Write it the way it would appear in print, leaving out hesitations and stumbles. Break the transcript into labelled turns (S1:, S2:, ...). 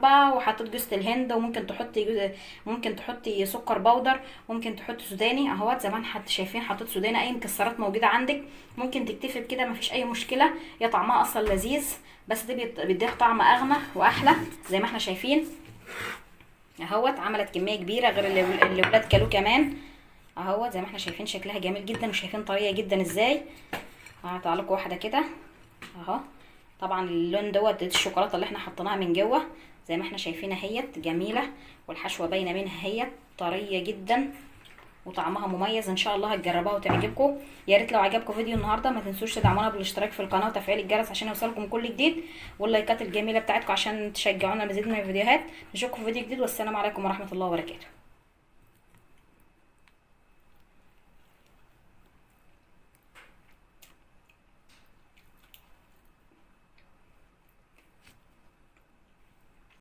S1: مربى، وحطيت جوز الهند، وممكن تحطي سكر بودر، ممكن تحطي سوداني اهوت زي ما انتم شايفين. حطيت سوداني، اي مكسرات موجوده عندك ممكن تكتفي بكده، مفيش اي مشكله. هي طعمها اصلا لذيذ، بس دي بيديها طعم اغنى واحلى زي ما احنا شايفين اهوت. عملت كميه كبيره غير اللي ولاد كلوه كمان اهوت زي ما احنا شايفين. شكلها جميل جدا، وشايفين طريه جدا ازاي. هقطع لكم واحده كده اهو. طبعا اللون دوت دي الشوكولاته اللي احنا حطيناها من جوه زي ما احنا شايفين اهيت جميله، والحشوه باينه منها اهيت طريه جدا، وطعمها مميز. ان شاء الله هتجربوها وتعجبكم. يا ريت لو عجبكم فيديو النهارده ما تنسوش تدعمونا بالاشتراك في القناه وتفعيل الجرس عشان يوصلكم كل جديد، واللايكات الجميله بتاعتكم عشان تشجعونا مزيد من الفيديوهات. نشوفكم في فيديو جديد، والسلام عليكم ورحمه الله وبركاته.